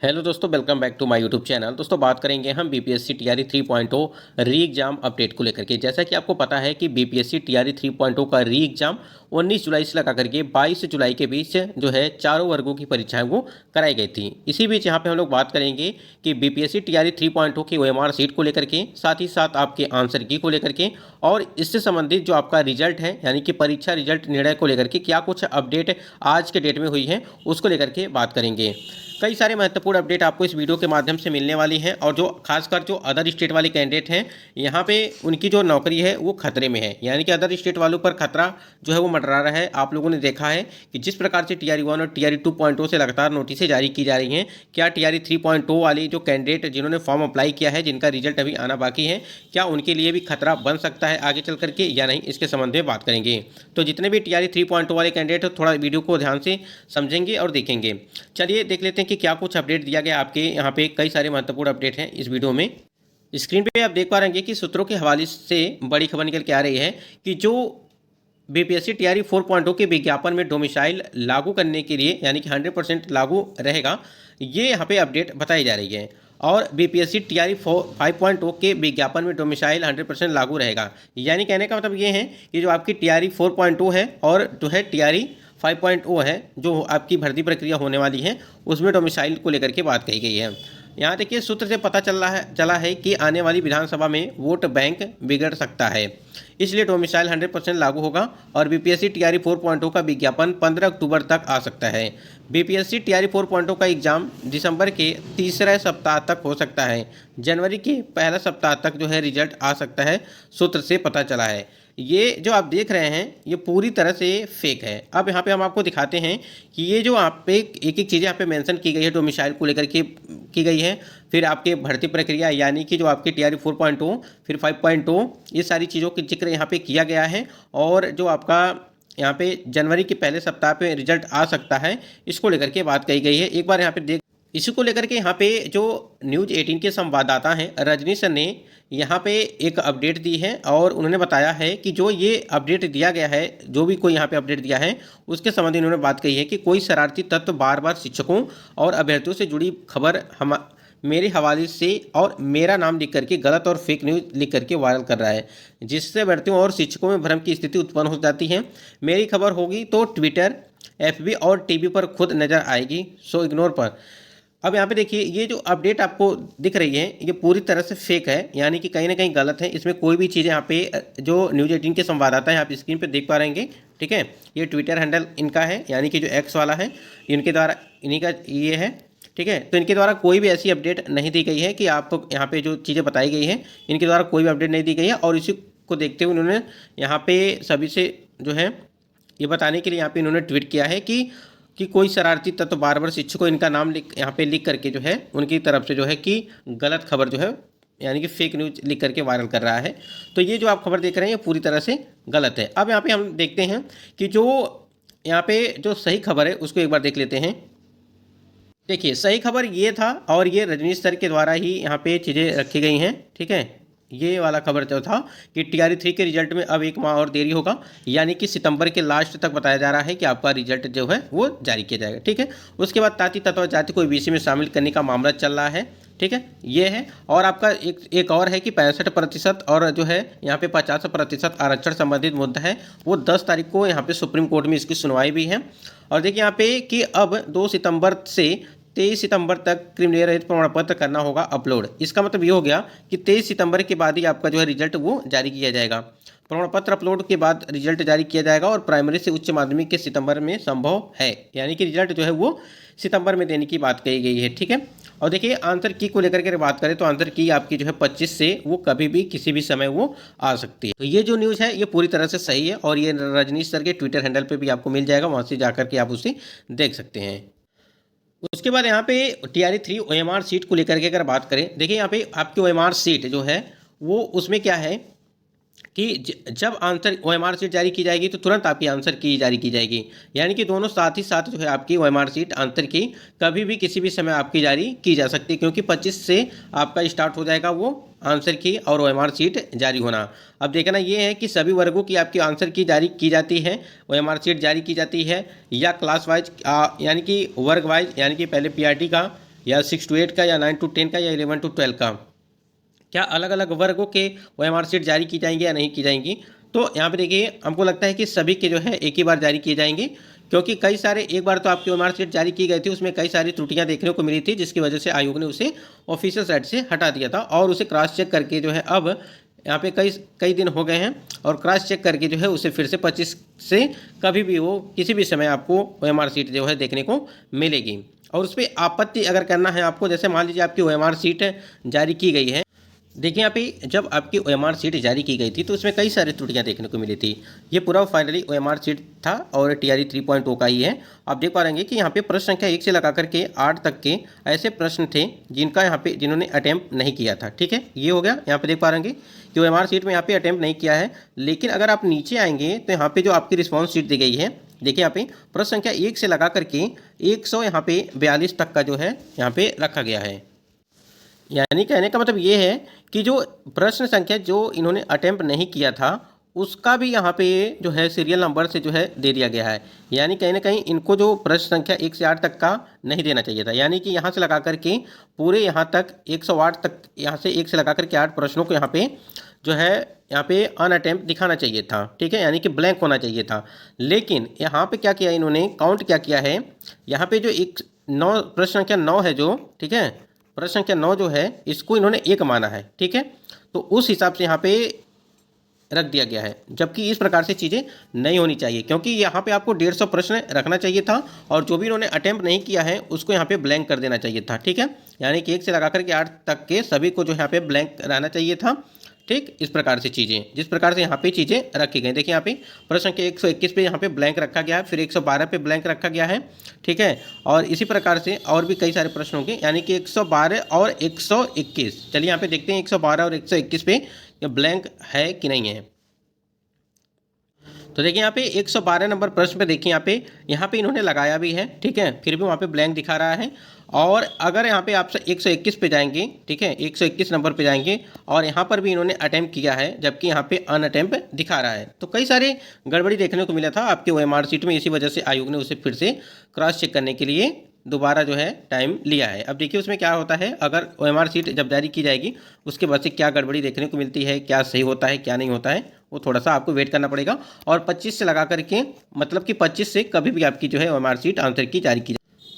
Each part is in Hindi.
हेलो दोस्तों, welcome back to my YouTube channel. दोस्तों बात करेंगे हम बीपीएससी टीआरई 3.0 री एग्जाम अपडेट को लेकर के। जैसा कि आपको पता है कि बीपीएससी टीआरई 3.0 का री एग्जाम 19 जुलाई से लगा करके 22 जुलाई के बीच जो है चारों वर्गों की परीक्षाएं वो कराई गई थी। इसी बीच यहाँ पे हम लोग बात करेंगे कि बीपीएससी टीआरई 3.0 की ओएमआर सीट को लेकर के, साथ ही साथ आपके आंसर की को लेकर के और इससे संबंधित जो आपका रिजल्ट है यानी कि परीक्षा रिजल्ट निर्णय को लेकर के क्या कुछ अपडेट आज के डेट में हुई है उसको लेकर के बात करेंगे। कई सारे महत्वपूर्ण अपडेट आपको इस वीडियो के माध्यम से मिलने वाली हैं और जो खासकर जो अदर स्टेट वाले कैंडिडेट हैं यहाँ पे उनकी जो नौकरी है वो खतरे में है, यानी कि अदर स्टेट वालों पर खतरा जो है वो मंडरा रहा है। आप लोगों ने देखा है कि जिस प्रकार से टीआरई 1 और टीआरई 2.0 से लगातार नोटिसें जारी की जा रही हैं, क्या टीआरई 3.0 वाली जो कैंडिडेट जिन्होंने फॉर्म अप्लाई किया है, जिनका रिजल्ट अभी आना बाकी है, क्या उनके लिए भी खतरा बन सकता है आगे चल करके या नहीं, इसके संबंध में बात करेंगे। तो जितने भी टीआरई 3.0 वाले कैंडिडेट थोड़ा वीडियो को ध्यान से समझेंगे और देखेंगे। चलिए देख लेते हैं कि क्या कुछ अपडेट दिया गया आपके यहाँ पे। कई सारे महत्वपूर्ण अपडेट हैं इस वीडियो में। स्क्रीन पे आप देख पा रहे हैं कि सूत्रों के हवाले से बड़ी खबर निकल के आ रही है कि जो बीपीएससी टीआरई 4.0 के विज्ञापन में डोमिसाइल लागू करने के लिए यानी कि 100% लागू रहेगा, ये यहाँ पे अपडेट बताई जा रही है। और बीपीएससी टीआरई 5.0 के विज्ञापन में डोमिसाइल 100% लागू रहेगा, यानी कहने का मतलब ये है कि जो आपकी टीआरई 4.0 है और जो है टीआरई 5.0 है, जो आपकी भर्ती प्रक्रिया होने वाली है, उसमें डोमिसाइल को लेकर के बात कही गई है। यहाँ देखिए सूत्र से पता चला है कि आने वाली विधानसभा में वोट बैंक बिगड़ सकता है, इसलिए डोमिसाइल 100% लागू होगा और बीपीएससी टीआरई 4.0 का विज्ञापन 15 अक्टूबर तक आ सकता है। बीपीएससी टीआरई 4.0 का एग्जाम दिसंबर के तीसरे सप्ताह तक हो सकता है, जनवरी के पहला सप्ताह तक जो है रिजल्ट आ सकता है, सूत्र से पता चला है। ये जो आप देख रहे हैं ये पूरी तरह से फेक है। अब यहाँ पे हम आपको दिखाते हैं कि ये जो आप पे एक एक चीज़ें यहाँ पे मेंशन की गई है डोमिसाइल को लेकर के की गई है, फिर आपके भर्ती प्रक्रिया यानी कि जो आपकी टीआरई 4.0 फिर 5.0 ये सारी चीज़ों के जिक्र यहाँ पे किया गया है। और जो आपका यहाँ पे जनवरी के पहले सप्ताह पे रिजल्ट आ सकता है, इसको लेकर के बात कही गई है। एक बार यहाँ पे देख, इसी को लेकर के यहाँ पे जो न्यूज़ 18 के संवाददाता हैं रजनी सर ने यहाँ पे एक अपडेट दी है और उन्होंने बताया है कि जो ये अपडेट दिया गया है, जो भी कोई यहाँ पे अपडेट दिया है उसके संबंधी उन्होंने बात कही है कि कोई शरारती तत्व बार बार शिक्षकों और अभ्यर्थियों से जुड़ी खबर मेरे हवाले से और मेरा नाम लिख करके गलत और फेक न्यूज़ लिख करके वायरल कर रहा है, जिससे अभ्यर्थियों और शिक्षकों में भ्रम की स्थिति उत्पन्न हो जाती है। मेरी खबर होगी तो ट्विटर, एफबी और टीवी पर खुद नज़र आएगी, सो इग्नोर पर। अब यहाँ पे देखिए ये जो अपडेट आपको दिख रही है ये पूरी तरह से फेक है, यानी कि कहीं ना कहीं गलत है। इसमें कोई भी चीज़ यहाँ पे जो न्यूज़ 18 के संवाददाता है आप स्क्रीन पे देख पा रहेंगे, ठीक है। ये ट्विटर हैंडल इनका है, यानी कि जो एक्स वाला है इनके द्वारा इन्हीं का ये है, ठीक है। तो इनके द्वारा कोई भी ऐसी अपडेट नहीं दी गई है कि आपको यहाँ पे जो चीज़ें बताई गई हैं इनके द्वारा कोई भी अपडेट नहीं दी गई है। और इसी को देखते हुए उन्होंने यहाँ पे सभी से जो है ये बताने के लिए यहाँ पे इन्होंने ट्वीट किया है कि कोई शरारती तत्व बार बार शिक्षकों इनका नाम यहाँ पे लिख करके जो है उनकी तरफ से जो है कि गलत खबर जो है यानी कि फेक न्यूज़ लिख करके वायरल कर रहा है। तो ये जो आप खबर देख रहे हैं ये पूरी तरह से गलत है। अब यहाँ पे हम देखते हैं कि जो यहाँ पे जो सही खबर है उसको एक बार देख लेते हैं। देखिए सही खबर ये था और ये रजनीश सर के द्वारा ही यहाँ पे चीज़ें रखी गई हैं, ठीक है। ये वाला खबर जो था कि टीआरई 3 के रिजल्ट में अब 1 माह और देरी होगा, यानी कि सितंबर के लास्ट तक बताया जा रहा है कि आपका रिजल्ट जो है वो जारी किया जाएगा, ठीक है। उसके बाद ताती तत्व जाति को बीसी में शामिल करने का मामला चल रहा है, ठीक है, ये है। और आपका एक और है कि 65% और जो है यहाँ पे 50% आरक्षण संबंधित मुद्दा है, वो 10 तारीख को यहाँ पे सुप्रीम कोर्ट में इसकी सुनवाई भी है। और देखिए यहाँ पे कि अब 2 सितंबर से 23 सितंबर तक क्रिमिनल रहित प्रमाण पत्र करना होगा अपलोड। इसका मतलब ये हो गया कि 23 सितंबर के बाद ही आपका जो है रिजल्ट वो जारी किया जाएगा। प्रमाण पत्र अपलोड के बाद रिजल्ट जारी किया जाएगा और प्राइमरी से उच्च माध्यमिक के सितंबर में संभव है, यानी कि रिजल्ट जो है वो सितंबर में देने की बात कही गई है, ठीक है। और देखिए आंसर की को लेकर के बात करें तो आंसर की आपकी जो है 25 से वो कभी भी किसी भी समय वो आ सकती है। तो ये जो न्यूज़ है ये पूरी तरह से सही है और ये रजनीश सर के ट्विटर हैंडल पे भी आपको मिल जाएगा, वहाँ से जाकर के आप उसे देख सकते हैं। उसके बाद यहाँ पे टीआरई 3 ओएमआर सीट को लेकर के अगर बात करें, देखिए यहाँ पे आपकी ओएमआर सीट जो है वो उसमें क्या है कि जब आंसर ओएमआर सीट जारी की जाएगी तो तुरंत आपकी आंसर की जारी की जाएगी, यानी कि दोनों साथ ही साथ जो है आपकी ओएमआर सीट आंसर की कभी भी किसी भी समय आपकी जारी की जा सकती है, क्योंकि 25 से आपका स्टार्ट हो जाएगा वो आंसर की और ओएमआर सीट जारी होना। अब देखना ये है कि सभी वर्गों की आपकी आंसर की जारी की जाती है, ओएमआर सीट जारी की जाती है, या क्लास वाइज यानी कि वर्ग वाइज, यानी कि पहले पीआरटी का या 6 to 8 का या 9 to 10 का या 11 to 12 का, क्या अलग अलग वर्गों के OMR शीट जारी की जाएंगी या नहीं की जाएंगी। तो यहाँ पे देखिए हमको लगता है कि सभी के जो है एक ही बार जारी किए जाएंगे, क्योंकि कई सारे एक बार तो आपकी OMR शीट जारी की गई थी, उसमें कई सारी त्रुटियां देखने को मिली थी, जिसकी वजह से आयोग ने उसे ऑफिशियल साइट से हटा दिया था और उसे क्रॉस चेक करके जो है अब यहाँ पे कई कई दिन हो गए हैं और क्रॉस चेक करके जो है उसे फिर से 25 से कभी भी वो किसी भी समय आपको OMR शीट जो है देखने को मिलेगी। और उस पर आपत्ति अगर करना है आपको, जैसे मान लीजिए आपकी OMR शीट जारी की गई है, देखिए यहाँ पे जब आपकी OMR शीट जारी की गई थी तो उसमें कई सारी त्रुटियां देखने को मिली थी। ये पूरा फाइनली OMR शीट था और TRE 3.0 का ही है। आप देख पा रहे हैं कि यहाँ पे प्रश्न संख्या 1 से लगा करके 8 तक के ऐसे प्रश्न थे जिनका यहाँ पे जिन्होंने अटैम्प्ट नहीं किया था। ठीक है, ये हो गया। यहाँ पे देख पा रहे हैं कि OMR शीट में यहाँ पे अटैम्प्ट नहीं किया है, लेकिन अगर आप नीचे आएंगे तो यहाँ पे जो आपकी रिस्पॉन्स शीट दी गई है, देखिए यहाँ पे प्रश्न संख्या 1 से लगा करके 100 यहाँ पे 42 तक का जो है यहाँ पे रखा गया है। यानी कहने का मतलब ये है कि जो प्रश्न संख्या जो इन्होंने अटेम्प्ट नहीं किया था उसका भी यहाँ पे जो है सीरियल नंबर से जो है दे दिया गया है। यानी कहीं ना कहीं इनको जो प्रश्न संख्या 1 से 8 तक का नहीं देना चाहिए था, यानी कि यहाँ से लगा करके पूरे यहाँ तक 108 तक, यहाँ से 1 से लगा करके 8 प्रश्नों को यहाँ पे जो है यहाँ पे अनअटेम्प्ट दिखाना चाहिए था। ठीक है, यानी कि ब्लैंक होना चाहिए था। लेकिन यहाँ पे क्या किया इन्होंने, काउंट क्या किया है, यहाँ पे जो एक 9 प्रश्न संख्या 9 है जो, ठीक है, प्रश्न संख्या 9 जो है इसको इन्होंने 1 माना है। ठीक है, तो उस हिसाब से यहाँ पे रख दिया गया है, जबकि इस प्रकार से चीज़ें नहीं होनी चाहिए, क्योंकि यहाँ पे आपको 150 प्रश्न रखना चाहिए था और जो भी इन्होंने अटेम्प्ट नहीं किया है उसको यहाँ पे ब्लैंक कर देना चाहिए था। ठीक है, यानी कि 1 से लगा करके 8 तक के सभी को जो यहाँ पे ब्लैंक रहना चाहिए था। ठीक, इस प्रकार से चीज़ें, जिस प्रकार से यहाँ पे चीज़ें रखी गई, देखिए यहाँ पे प्रश्न संख्या 121 पे यहाँ पे ब्लैंक रखा गया है, फिर 112 पे ब्लैंक रखा गया है। ठीक है, और इसी प्रकार से और भी कई सारे प्रश्न होंगे, यानी कि 112 और 121। चलिए यहाँ पे देखते हैं 112 और 121 पे ये ब्लैंक है कि नहीं है। तो देखिए यहाँ पे 112 नंबर प्रश्न पे देखिए यहाँ पे इन्होंने लगाया भी है। ठीक है, फिर भी वहाँ पे ब्लैंक दिखा रहा है। और अगर यहाँ पे आप 121 पे जाएंगे, ठीक है, 121 नंबर पे जाएंगे और यहाँ पर भी इन्होंने अटेम्प्ट किया है, जबकि यहाँ पे अनअटेम्प्ट दिखा रहा है। तो कई सारे गड़बड़ी देखने को मिला था आपके OMR शीट में, इसी वजह से आयोग ने उसे फिर से क्रॉस चेक करने के लिए दोबारा जो है टाइम लिया है। अब देखिए उसमें क्या होता है, अगर OMR शीट जब जारी की जाएगी उसके बाद से क्या गड़बड़ी देखने को मिलती है, क्या सही होता है क्या नहीं होता है, वो थोड़ा सा आपको वेट करना पड़ेगा। और 25 से लगा करके, मतलब कि 25 से कभी भी आपकी जो है OMR शीट आंसर की जारी की।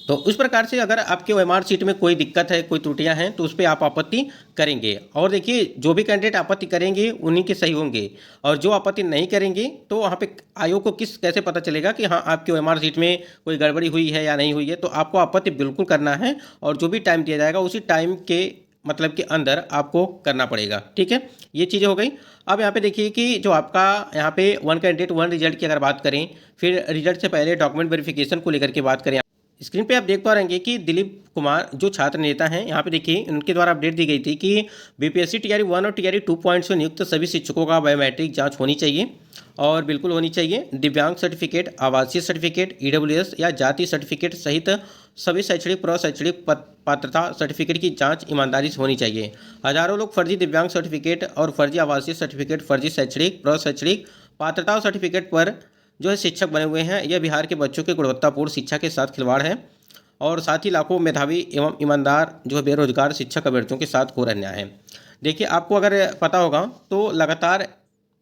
तो उस प्रकार से अगर आपके OMR शीट में कोई दिक्कत है, कोई त्रुटियां हैं, तो उस पर आप आपत्ति करेंगे। और देखिए जो भी कैंडिडेट आपत्ति करेंगे उन्हीं के सही होंगे, और जो आपत्ति नहीं करेंगे तो वहाँ पे आयोग को कैसे पता चलेगा कि हाँ आपकी OMR शीट में कोई गड़बड़ी हुई है या नहीं हुई है। तो आपको आपत्ति बिल्कुल करना है और जो भी टाइम दिया जाएगा उसी टाइम के मतलब के अंदर आपको करना पड़ेगा। ठीक है, ये चीज़ें हो गई। अब यहाँ पे देखिए कि जो आपका यहाँ पे 1 कैंडिडेट 1 रिजल्ट की अगर बात करें, फिर रिजल्ट से पहले डॉक्यूमेंट वेरिफिकेशन को लेकर के बात करें, स्क्रीन पे आप देख पा रहे हैं कि दिलीप कुमार जो छात्र नेता हैं, यहाँ पे देखिए उनके द्वारा अपडेट दी गई थी कि BPSC TRE 1 और TRE 2 से नियुक्त सभी शिक्षकों का बायोमेट्रिक जांच होनी चाहिए और बिल्कुल होनी चाहिए। दिव्यांग सर्टिफिकेट, आवासीय सर्टिफिकेट, EWS या जाति सर्टिफिकेट सहित सभी शैक्षणिक प्रशैक्षणिक पात्रता सर्टिफिकेट की जांच ईमानदारी से होनी चाहिए। हजारों लोग फर्जी दिव्यांग सर्टिफिकेट और फर्जी आवासीय सर्टिफिकेट, फर्जी शैक्षणिक प्रशैक्षणिक पात्रता सर्टिफिकेट पर जो है शिक्षक बने हुए हैं। यह बिहार के बच्चों के गुणवत्तापूर्ण शिक्षा के साथ खिलवाड़ है और साथ ही लाखों मेधावी एवं ईमानदार जो है बेरोजगार शिक्षक अभ्यर्थियों के साथ घोर अन्याय है। देखिए आपको अगर पता होगा तो लगातार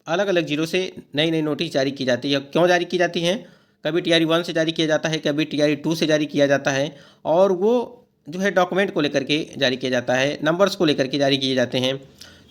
अलग अलग जिलों से नई नई नोटिस जारी की जाती है। क्यों जारी की जाती हैं? कभी TRE 1 से जारी किया जाता है, कभी TRE 2 से जारी किया जाता है, और वो जो है डॉक्यूमेंट को लेकर के जारी किया जाता है, नंबर्स को लेकर के जारी किए जाते हैं।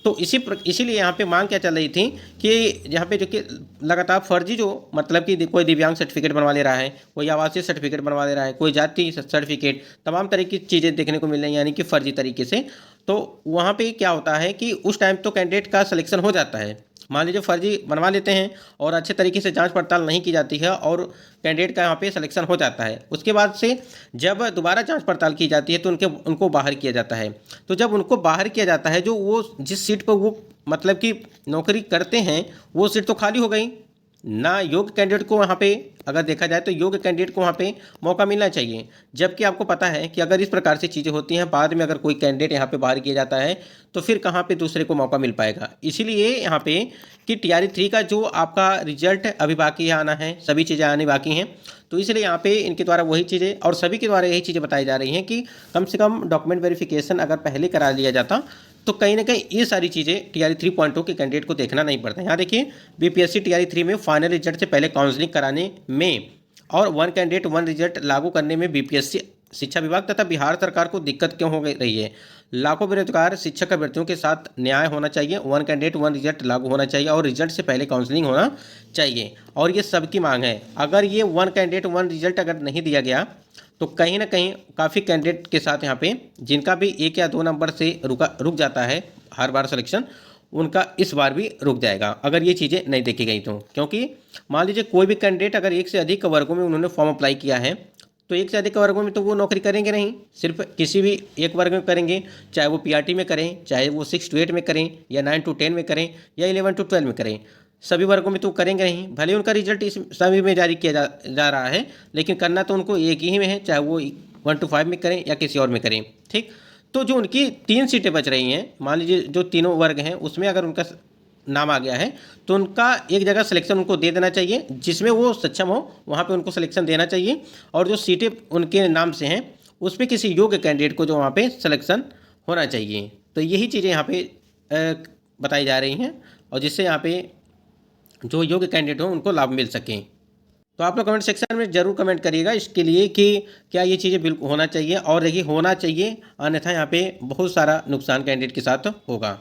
तो इसीलिए यहाँ पे मांग क्या चल रही थी कि यहाँ पे जो कि लगातार फर्जी जो मतलब कि कोई दिव्यांग सर्टिफिकेट बनवा ले रहा है, कोई आवासीय सर्टिफिकेट बनवा ले रहा है, कोई जाति सर्टिफिकेट, तमाम तरह की चीज़ें देखने को मिल रही हैं, यानी कि फर्जी तरीके से। तो वहाँ पे क्या होता है कि उस टाइम तो कैंडिडेट का सिलेक्शन हो जाता है, मान लीजिए फर्जी बनवा लेते हैं और अच्छे तरीके से जांच पड़ताल नहीं की जाती है और कैंडिडेट का यहाँ पे सिलेक्शन हो जाता है। उसके बाद से जब दोबारा जांच पड़ताल की जाती है तो उनको बाहर किया जाता है। तो जब उनको बाहर किया जाता है, जो वो जिस सीट पर वो मतलब कि नौकरी करते हैं वो सीट तो खाली हो गई ना। योग्य कैंडिडेट को वहाँ पे अगर देखा जाए तो योग्य कैंडिडेट को वहाँ पे मौका मिलना चाहिए, जबकि आपको पता है कि अगर इस प्रकार से चीज़ें होती हैं, बाद में अगर कोई कैंडिडेट यहाँ पे बाहर किया जाता है तो फिर कहाँ पे दूसरे को मौका मिल पाएगा। इसीलिए यहाँ पे कि TRE 3 का जो आपका रिजल्ट अभी बाकी आना है, सभी चीज़ें आने बाकी हैं। तो इसलिए यहाँ पे इनके द्वारा वही चीज़ें और सभी के द्वारा यही चीज़ें बताई जा रही हैं कि कम से कम डॉक्यूमेंट वेरिफिकेशन अगर पहले करा लिया जाता तो कहीं ना कहीं ये सारी चीज़ें टीआरई 3.0 के कैंडिडेट को देखना नहीं पड़ता। यहाँ देखिए बीपीएससी टीआरई 3 में फाइनल रिजल्ट से पहले काउंसलिंग कराने में और वन कैंडिडेट वन रिजल्ट लागू करने में बीपीएससी शिक्षा विभाग तथा बिहार सरकार को दिक्कत क्यों हो रही है। लाखों बेरोजगार शिक्षक अभ्यर्थियों के साथ न्याय होना चाहिए, वन कैंडिडेट वन रिजल्ट लागू होना चाहिए और रिजल्ट से पहले काउंसलिंग होना चाहिए और ये सबकी मांग है। अगर ये वन कैंडिडेट वन रिजल्ट अगर नहीं दिया गया तो कहीं ना कहीं काफ़ी कैंडिडेट के साथ यहाँ पे जिनका भी 1 या 2 नंबर से रुक जाता है हर बार सिलेक्शन, उनका इस बार भी रुक जाएगा अगर ये चीज़ें नहीं देखी गई तो। क्योंकि मान लीजिए कोई भी कैंडिडेट अगर 1 से अधिक वर्गों में उन्होंने फॉर्म अप्लाई किया है तो 1 से अधिक वर्गों में तो वो नौकरी करेंगे नहीं, सिर्फ किसी भी एक वर्ग में करेंगे, चाहे वो पीआरटी में करें, चाहे वो 6 to 8 में करें या 9 to 10 में करें या 11 to 12 में करें, सभी वर्गों में तो करेंगे नहीं। भले उनका रिजल्ट इस सभी में जारी किया जा रहा है लेकिन करना तो उनको एक ही में है, चाहे वो 1 to 5 में करें या किसी और में करें। ठीक, तो जो उनकी 3 सीटें बच रही हैं, मान लीजिए जो तीनों वर्ग हैं उसमें अगर उनका नाम आ गया है तो उनका एक जगह सिलेक्शन उनको दे देना चाहिए, जिसमें वो सक्षम हो वहाँ पे उनको सिलेक्शन देना चाहिए और जो सीटें उनके नाम से हैं उस पर किसी योग्य कैंडिडेट को जो वहाँ पे सिलेक्शन होना चाहिए। तो यही चीज़ें यहाँ पे बताई जा रही हैं और जिससे यहाँ पे जो योग्य कैंडिडेट हो उनको लाभ मिल सके। तो आप लोग कमेंट सेक्शन में ज़रूर कमेंट करिएगा इसके लिए कि क्या ये चीज़ें बिल्कुल होना चाहिए और देखिए होना चाहिए, अन्यथा यहाँ पे बहुत सारा नुकसान कैंडिडेट के साथ होगा।